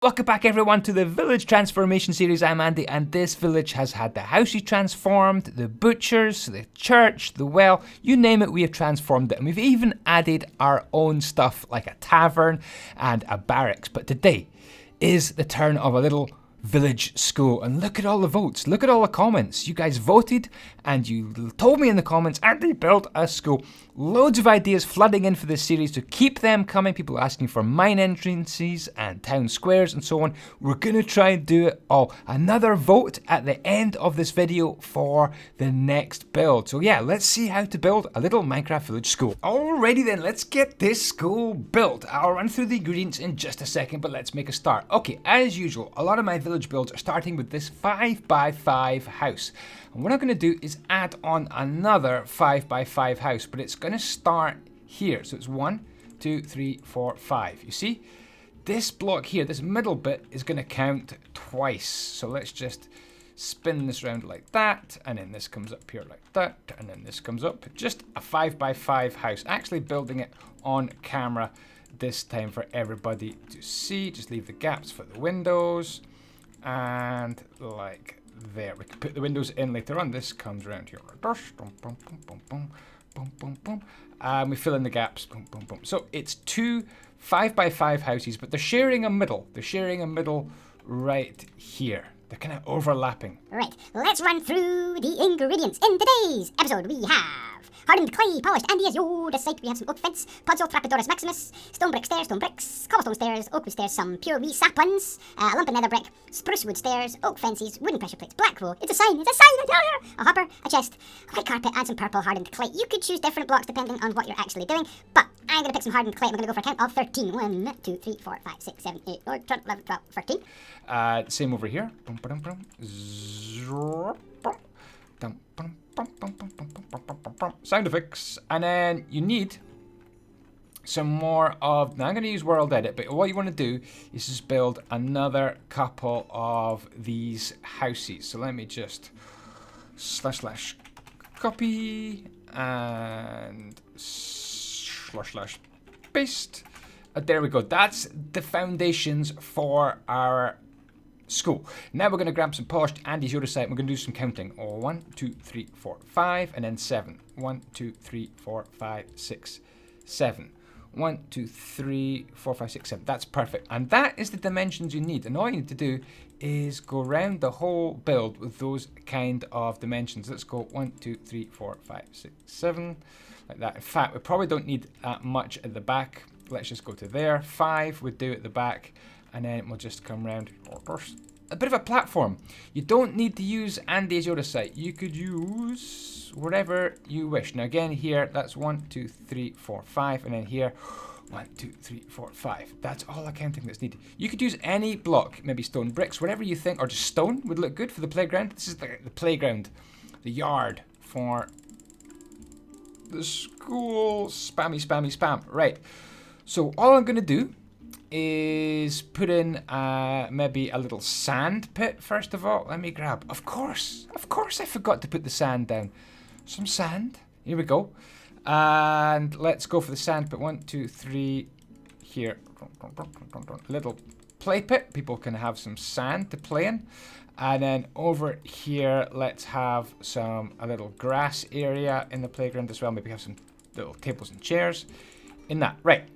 Welcome back everyone to the village transformation series. I'm Andy, and this village has had the houses transformed, the butchers, the church, the well, you name it, we have transformed it. And we've even added our own stuff like a tavern and a barracks. But today is the turn of a little village school, and look at all the votes, look at all the comments. You guys voted and you told me in the comments, Andy, build a school. Loads of ideas flooding in for this series, to keep them coming. People asking for mine entrances and town squares and so on. We're gonna try and do it all. Another vote at the end of this video for the next build. So yeah, let's see how to build a little Minecraft village school. Alrighty then, let's get this school built. I'll run through the ingredients in just a second, but let's make a start. Okay, as usual, a lot of my village builds are starting with this 5x5 house. And what I'm going to do is add on another 5x5 house, but it's going to start here. So it's 1, 2, 3, 4, 5. You see? This block here, this middle bit, is going to count twice. So let's just spin this around like that, and then this comes up here like that, and then this comes up. Just a 5x5 house. Actually building it on camera this time for everybody to see. Just leave the gaps for the windows. And like there, we can put the windows in later on. This comes around here like this. Boom, boom, boom, boom, boom, boom, boom, boom. And we fill in the gaps. Boom, boom, boom. So it's two 5x5 houses, but they're sharing a middle. They're sharing a middle right here. They're kind of overlapping. Right, let's run through the ingredients. In today's episode, we have hardened clay, polished andyisyoda site. We have some oak fence, podzol, trapedoris maximus, stone brick stairs, stone bricks, cobblestone stairs, oak wood stairs, some pure wee saplings, a lump of nether brick, spruce wood stairs, oak fences, wooden pressure plates, black wool. It's a sign, a hopper, a chest, a white carpet, and some purple hardened clay. You could choose different blocks depending on what you're actually doing, but I'm going to pick some hardened clay. I'm going to go for a count of 13. 1, 2, 3, 4, 5, 6, 7, 8, 9, 10, 11, 12, 13. Same over here. Sound effects. And then you need some more of, now I'm going to use World Edit, but what you want to do is just build another couple of these houses. So let me just / copy and / paste. There we go. That's the foundations for our school. Now we're going to grab some polished andyisyoda site. We're going to do some counting. 1, 2, 3, 4, 5, and then 7. 1, 2, 3, 4, 5, 6, 7. 1, 2, 3, 4, 5, 6, 7. That's perfect. And that is the dimensions you need. And all you need to do is go around the whole build with those kind of dimensions. Let's go 1, 2, 3, 4, 5, 6, 7. Like that. In fact, we probably don't need that much at the back. Let's just go to there. 5 would do at the back. And then we'll just come around. A bit of a platform. You don't need to use andyisyoda site. You could use whatever you wish. Now again here, that's 1, 2, 3, 4, 5. And then here, 1, 2, 3, 4, 5. That's all the counting that's needed. You could use any block, maybe stone bricks, whatever you think, or just stone would look good for the playground. This is the playground, the yard for the school. Spammy, spammy, spam. Right. So all I'm going to do is put in maybe a little sand pit first of all. Let me grab, of course I forgot to put the sand down. Some sand, here we go. And let's go for the sand pit. 1, 2, 3, here. Little play pit, people can have some sand to play in. And then over here, let's have a little grass area in the playground as well. Maybe have some little tables and chairs in that, right.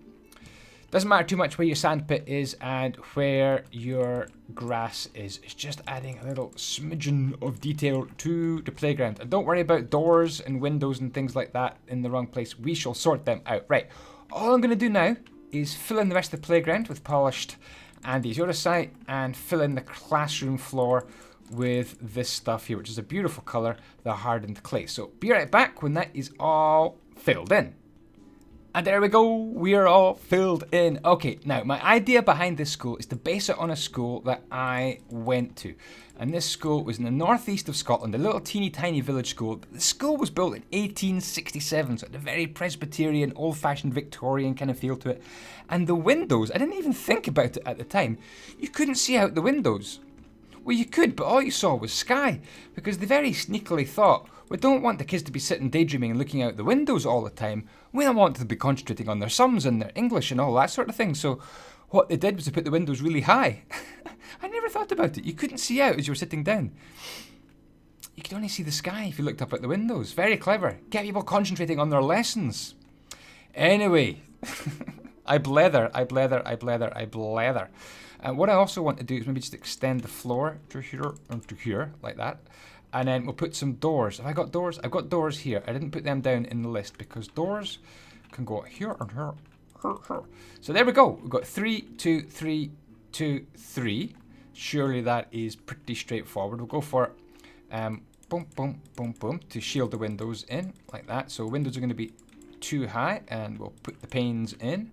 Doesn't matter too much where your sand pit is and where your grass is. It's just adding a little smidgen of detail to the playground. And don't worry about doors and windows and things like that in the wrong place. We shall sort them out. Right, all I'm going to do now is fill in the rest of the playground with polished andyisyoda site and fill in the classroom floor with this stuff here, which is a beautiful color, the hardened clay. So be right back when that is all filled in. And there we go, we are all filled in. Okay, now my idea behind this school is to base it on a school that I went to. And this school was in the northeast of Scotland, a little teeny tiny village school. The school was built in 1867, so it had a very Presbyterian, old-fashioned Victorian kind of feel to it. And the windows, I didn't even think about it at the time. You couldn't see out the windows. Well, you could, but all you saw was sky, because they very sneakily thought, we don't want the kids to be sitting daydreaming and looking out the windows all the time. We don't want them to be concentrating on their sums and their English and all that sort of thing. So what they did was to put the windows really high. I never thought about it. You couldn't see out as you were sitting down. You could only see the sky if you looked up at the windows. Very clever. Get people concentrating on their lessons. Anyway, I blether. What I also want to do is maybe just extend the floor to here and to here, like that. And then we'll put some doors. Have I got doors? I've got doors here. I didn't put them down in the list because doors can go here and here. So there we go. We've got 3, 2, 3, 2, 3. Surely that is pretty straightforward. We'll go for boom, boom, boom, boom to shield the windows in, like that. So windows are going to be too high, and we'll put the panes in.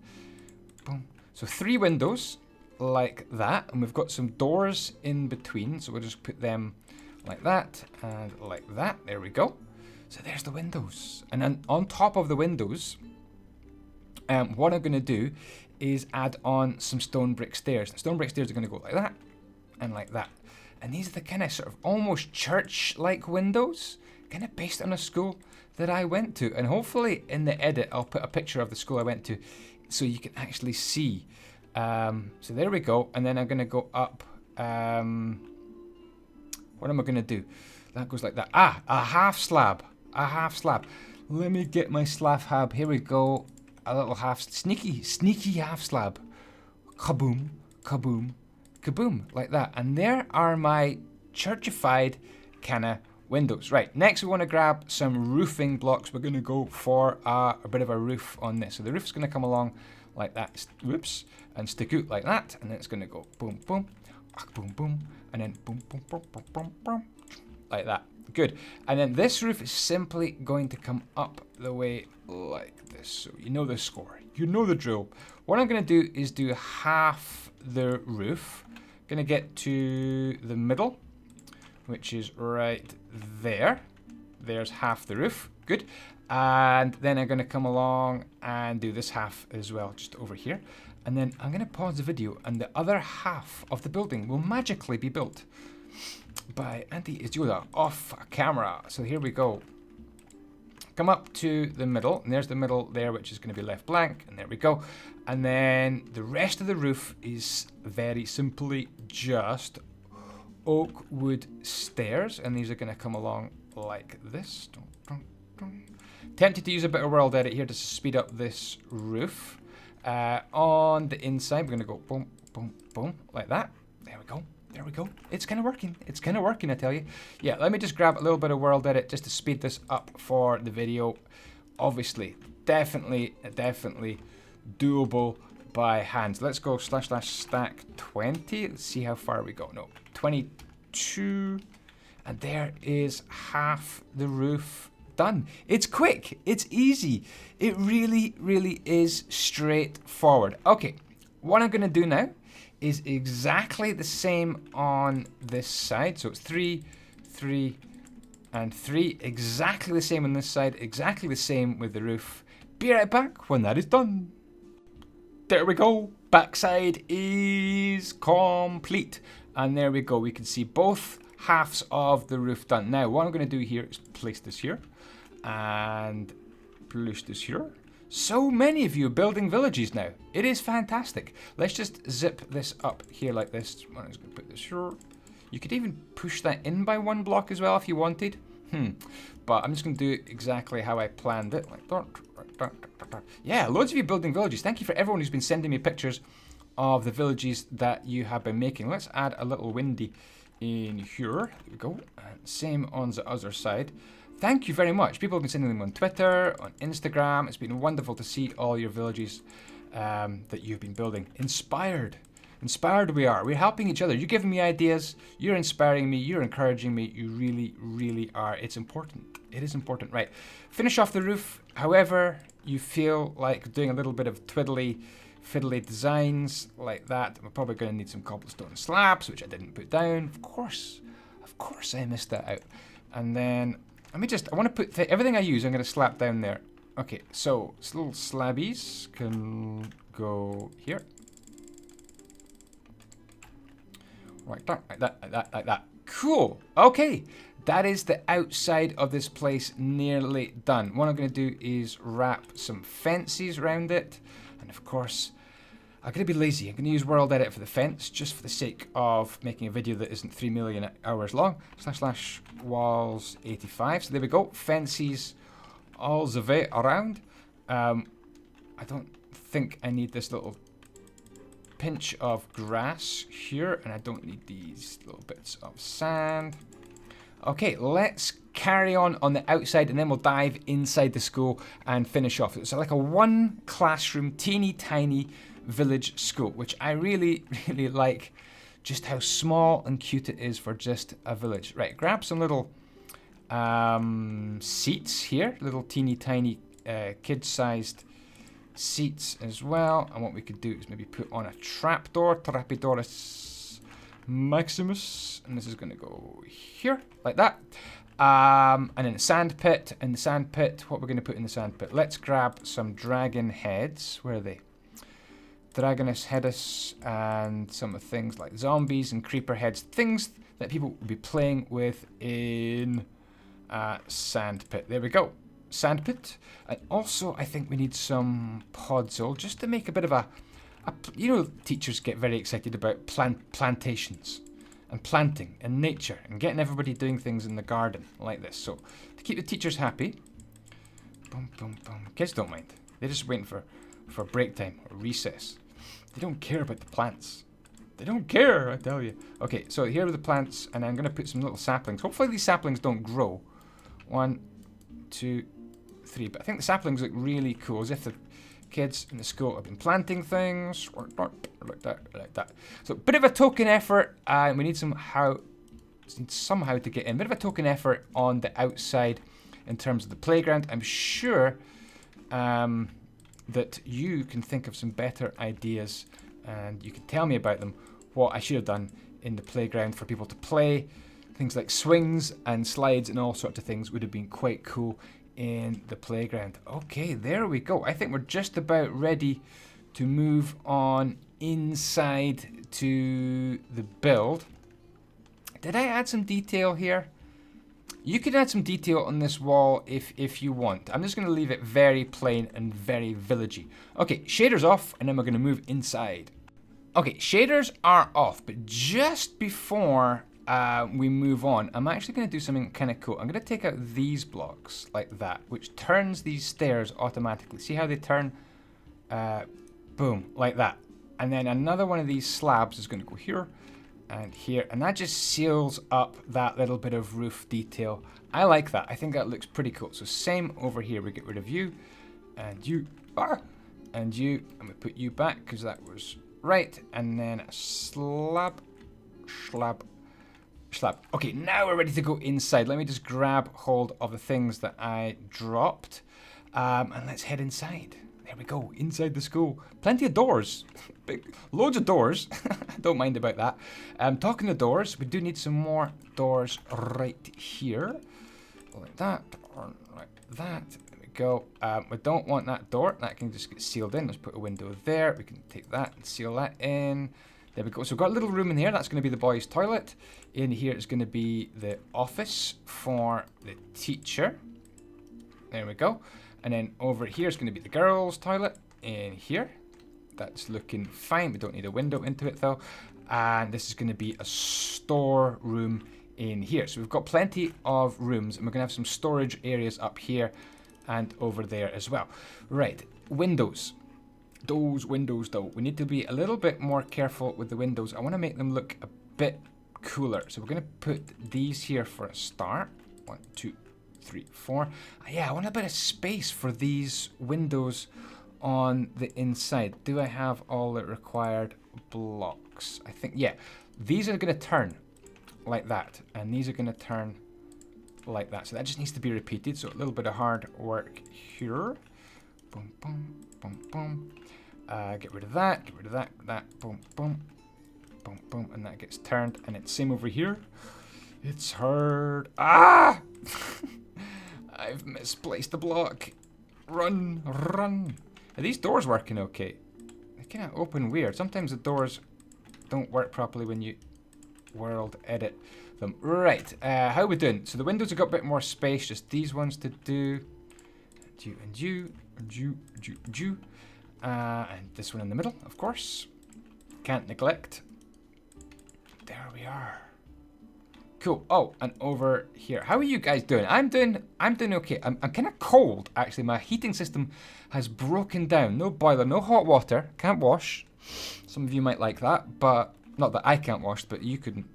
Boom. So 3 windows, like that. And we've got some doors in between, so we'll just put them like that and like that. There we go. So there's the windows. And then on top of the windows, what I'm going to do is add on some stone brick stairs. The stone brick stairs are going to go like that and like that. And these are the kind of sort of almost church-like windows, kind of based on a school that I went to. And hopefully in the edit, I'll put a picture of the school I went to so you can actually see. So there we go. And then I'm going to go up. What am I going to do? That goes like that. Ah, a half slab. A half slab. Let me get my slab hab. Here we go. A little half, sneaky half slab. Kaboom, kaboom, kaboom, like that. And there are my churchified kind of windows. Right, next we want to grab some roofing blocks. We're going to go for a bit of a roof on this. So the roof's going to come along like that, whoops, and stick out like that. And then it's going to go boom, boom, boom, boom, and then boom, boom, boom, boom, boom, boom, like that. Good. And then this roof is simply going to come up the way like this. So you know the score. You know the drill. What I'm going to do is do half the roof. Going to get to the middle, which is right there. There's half the roof. Good. And then I'm going to come along and do this half as well, just over here. And then I'm going to pause the video, and the other half of the building will magically be built by andyisyoda off camera. So here we go. Come up to the middle, and there's the middle there, which is going to be left blank, and there we go. And then the rest of the roof is very simply just oak wood stairs, and these are going to come along like this. Tempted to use a bit of world edit here to speed up this roof. On the inside, we're going to go boom, boom, boom, like that. There we go. There we go. It's kind of working. It's kind of working, I tell you. Yeah, let me just grab a little bit of world edit just to speed this up for the video. Obviously, definitely doable by hand. Let's go /stack 20. Let's see how far we go. No, 22. And there is half the roof done. It's quick. It's easy. It really is straightforward. Okay, what I'm going to do now is exactly the same on this side. So it's 3, 3, and 3. Exactly the same on this side. Exactly the same with the roof. Be right back when that is done. There we go. Backside is complete. And there we go. We can see both halves of the roof done. Now, what I'm going to do here is place this here. And place this here. So many of you are building villages now. It is fantastic. Let's just zip this up here like this. I'm just going to put this here. You could even push that in by 1 block as well if you wanted. But I'm just going to do it exactly how I planned it. Like that. Yeah, loads of you building villages. Thank you for everyone who's been sending me pictures of the villages that you have been making. Let's add a little windy in here. There we go. And same on the other side. Thank you very much. People have been sending them on Twitter, on Instagram. It's been wonderful to see all your villages that you've been building. Inspired we are. We're helping each other. You're giving me ideas. You're inspiring me. You're encouraging me. You really are. It's important. It is important. Right. Finish off the roof. However you feel like doing a little bit of fiddly designs like that. We're probably going to need some cobblestone slabs, which I didn't put down. Of course I missed that out. And then I want to put everything I use, I'm going to slap down there. Okay, so little slabbies can go here. Like that. Cool. Okay, that is the outside of this place nearly done. What I'm going to do is wrap some fences around it. And of course, I'm going to be lazy. I'm going to use World Edit for the fence, just for the sake of making a video that isn't 3 million hours long. / walls 85. So there we go. Fences all the way around. I don't think I need this little pinch of grass here, and I don't need these little bits of sand. Okay, let's carry on the outside, and then we'll dive inside the school and finish off. It's like a one classroom, teeny tiny village school, which I really, really like, just how small and cute it is for just a village. Right, grab some little seats here, little teeny tiny kid-sized seats as well. And what we could do is maybe put on a trapdoor, Trapdoris Maximus, and this is going to go here, like that. And then a sand pit. In the sand pit, what we're going to put in the sand pit? Let's grab some dragon heads. Where are they? Dragonus headus, and some of things like zombies and creeper heads. Things that people will be playing with in sand pit. There we go. Sand pit. And also, I think we need some podzol, just to make a bit of a you know, teachers get very excited about plantations and planting and nature and getting everybody doing things in the garden like this. So to keep the teachers happy, boom, boom, boom. Kids don't mind. They're just waiting for break time or recess. They don't care about the plants. They don't care, I tell you. Okay, so here are the plants, and I'm going to put some little saplings. Hopefully these saplings don't grow. 1, 2, 3. But I think the saplings look really cool, as if the kids in the school have been planting things like that. So a bit of a token effort, and we need somehow to get in. A bit of a token effort on the outside in terms of the playground. I'm sure that you can think of some better ideas, and you can tell me about them, what I should have done in the playground for people to play. Things like swings and slides and all sorts of things would have been quite cool in the playground. Okay, there we go. I think we're just about ready to move on inside to the build. Did I add some detail here? You can add some detail on this wall if you want. I'm just going to leave it very plain and very villagey. Okay, shaders off, and then we're going to move inside. Okay, shaders are off, but just before we move on, I'm actually going to do something kind of cool. I'm going to take out these blocks like that, which turns these stairs automatically. See how they turn? Boom, like that. And then another one of these slabs is going to go here and here, and that just seals up that little bit of roof detail. I like that. I think that looks pretty cool. So same over here. We get rid of you, and you, and you, and we put you back because that was right. And then a slab. Okay, now we're ready to go inside. Let me just grab hold of the things that I dropped, and let's head inside. There we go, inside the school. Plenty of doors. Loads of doors. Don't mind about that. Talking of doors, we do need some more doors right here. Like that, or like that. There we go. We don't want that door. That can just get sealed in. Let's put a window there. We can take that and seal that in. There we go. So we've got a little room in here. That's going to be the boys' toilet. In here is going to be the office for the teacher. There we go. And then over here is going to be the girls' toilet in here. That's looking fine. We don't need a window into it though. And this is going to be a storeroom in here. So we've got plenty of rooms, and we're going to have some storage areas up here and over there as well. Right, windows. Those windows though, we need to be a little bit more careful with the windows. I want to make them look a bit cooler. So we're going to put these here for a start. 1, 2, 3, 4. Yeah, I want a bit of space for these windows on the inside. Do I have all the required blocks? I think, yeah. These are going to turn like that, and these are going to turn like that. So that just needs to be repeated. So a little bit of hard work here. Boom, boom, boom, boom. Get rid of that, boom, boom, boom, boom, and that gets turned, and it's same over here. It's hard. Ah! I've misplaced the block. Run. Are these doors working okay? They kind of open weird. Sometimes the doors don't work properly when you world edit them. Right, how are we doing? So the windows have got a bit more space, just these ones to do. And you. And this one in the middle, of course. Can't neglect. There we are. Cool. Oh, and over here. How are you guys doing? I'm doing okay. I'm kind of cold, actually. My heating system has broken down. No boiler, no hot water. Can't wash. Some of you might like that, but not that I can't wash, but you couldn't.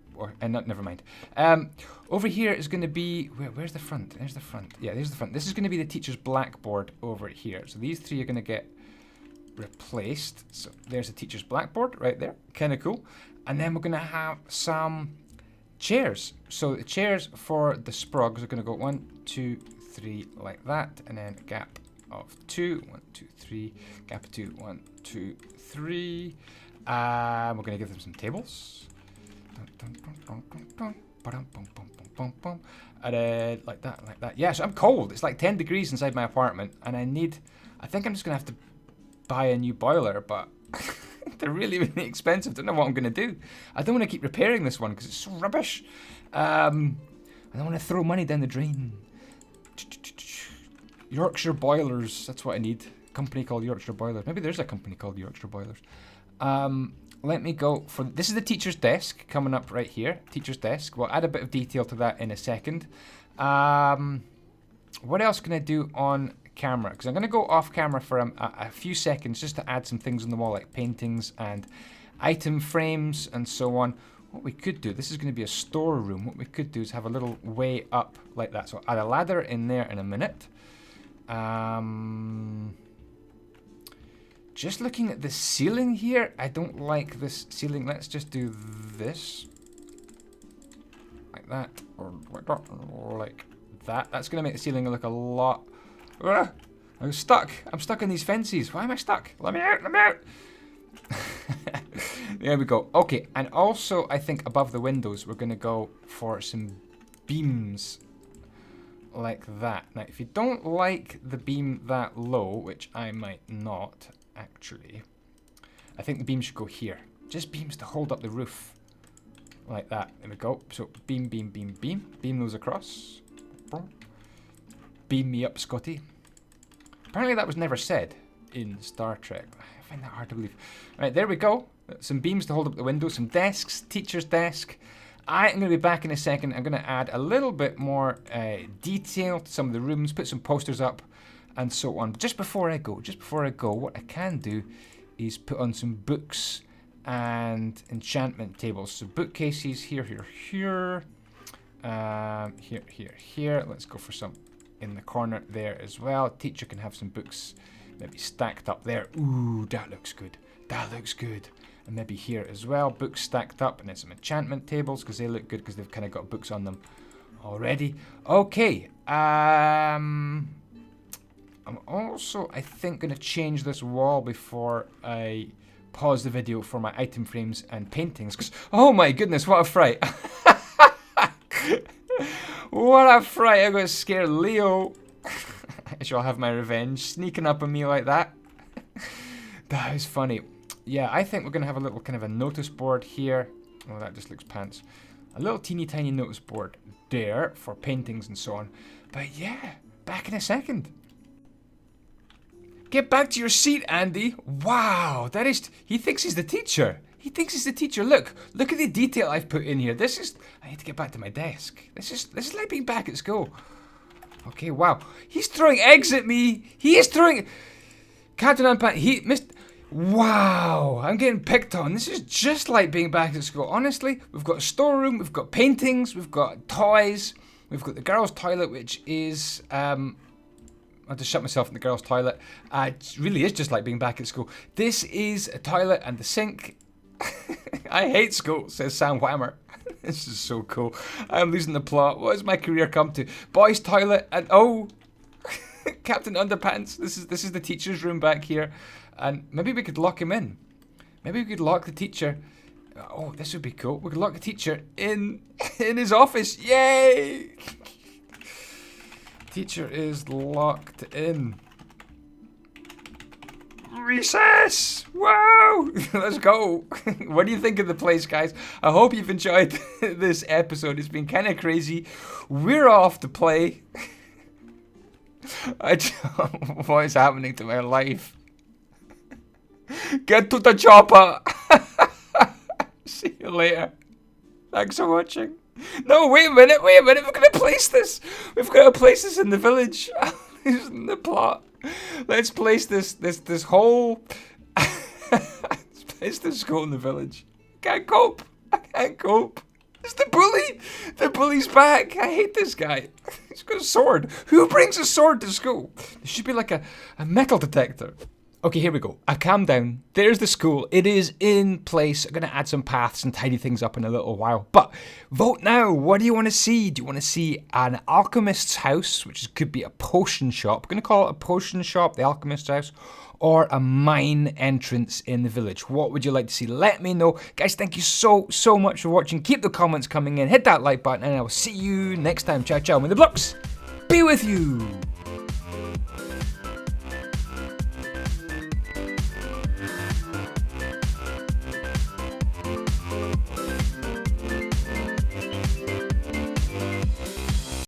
Never mind. Over here is going to be... Where's the front? There's the front. Yeah, there's the front. This is going to be the teacher's blackboard over here. So these three are going to get replaced. So there's the teacher's blackboard right there. Kind of cool. And then we're going to have some chairs. So the chairs for the sprogs are going to go 1, 2, 3 like that. And then a gap of 2. 1, 2, 3. Gap of 2. 1, 2, 3. We're going to give them some tables. And then like that. Yeah, so I'm cold. It's like 10 degrees inside my apartment, and I think I'm just gonna have to buy a new boiler, but they're really, really expensive. Don't know what I'm gonna do. I don't want to keep repairing this one because it's so rubbish. I don't want to throw money down the drain. Yorkshire Boilers, that's what I need. Company called Yorkshire Boilers. Maybe there's a company called Yorkshire Boilers. Let me go for... This is the teacher's desk coming up right here. Teacher's desk. We'll add a bit of detail to that in a second. What else can I do on camera? Because I'm going to go off camera for a few seconds just to add some things on the wall, like paintings and item frames and so on. What we could do... This is going to be a storeroom. What we could do is have a little way up like that. So I'll add a ladder in there in a minute. Just looking at the ceiling here, I don't like this ceiling. Let's just do this. Like that. Or like that. That's going to make the ceiling look a lot... I'm stuck. I'm stuck in these fences. Why am I stuck? Let me out. Let me out. There we go. Okay, and also I think above the windows we're going to go for some beams like that. Now, if you don't like the beam that low, which I might not... Actually, I think the beam should go here. Just beams to hold up the roof. Like that. There we go. So beam, beam, beam, beam. Beam those across. Beam me up, Scotty. Apparently that was never said in Star Trek. I find that hard to believe. Right, there we go. Some beams to hold up the window. Some desks. Teacher's desk. I'm going to be back in a second. I'm going to add a little bit more detail to some of the rooms. Put some posters up. And so on. Just before I go, what I can do is put on some books and enchantment tables. So bookcases here. Here. Let's go for some in the corner there as well. Teacher can have some books maybe stacked up there. Ooh, that looks good. And maybe here as well. Books stacked up, and then some enchantment tables because they look good because they've kind of got books on them already. Okay. I'm also, I think, going to change this wall before I pause the video for my item frames and paintings. Because, oh my goodness, what a fright. What a fright. I'm going to scare Leo. I shall have my revenge. Sneaking up on me like that. That is funny. Yeah, I think we're going to have a little kind of a notice board here. Oh, that just looks pants. A little teeny tiny notice board there for paintings and so on. But yeah, back in a second. Get back to your seat, Andy. Wow, that is... He thinks he's the teacher. Look at the detail I've put in here. I need to get back to my desk. This is like being back at school. Okay, wow. He's throwing eggs at me. He is throwing... Captain Untitled... He missed... Wow, I'm getting picked on. This is just like being back at school. Honestly, we've got a storeroom, we've got paintings, we've got toys, we've got the girls' toilet, which is... I had to shut myself in the girls' toilet. It really is just like being back at school. This is a toilet and the sink. I hate school, says Sam Whammer. This is so cool. I'm losing the plot. What has my career come to? Boys' toilet and oh, Captain Underpants. This is the teacher's room back here, and maybe we could lock him in. Maybe we could lock the teacher. Oh, this would be cool. We could lock the teacher in his office. Yay! Teacher is locked in. Recess! Wow! Let's go! What do you think of the place, guys? I hope you've enjoyed this episode. It's been kind of crazy. We're off to play. What is happening to my life? Get to the chopper. See you later. Thanks for watching. No, wait a minute. We're going to place this. We've got to place this in the village. This isn't the plot. Let's place this whole... Let's place this school in the village. I can't cope. It's the bully. The bully's back. I hate this guy. He's got a sword. Who brings a sword to school? There should be like a metal detector. Okay, here we go. I calmed down. There's the school. It is in place. I'm going to add some paths and tidy things up in a little while. But vote now. What do you want to see? Do you want to see an alchemist's house, which could be a potion shop? I'm going to call it a potion shop, the alchemist's house, or a mine entrance in the village. What would you like to see? Let me know. Guys, thank you so much for watching. Keep the comments coming in. Hit that like button, and I will see you next time. Ciao, ciao. May the blocks be with you.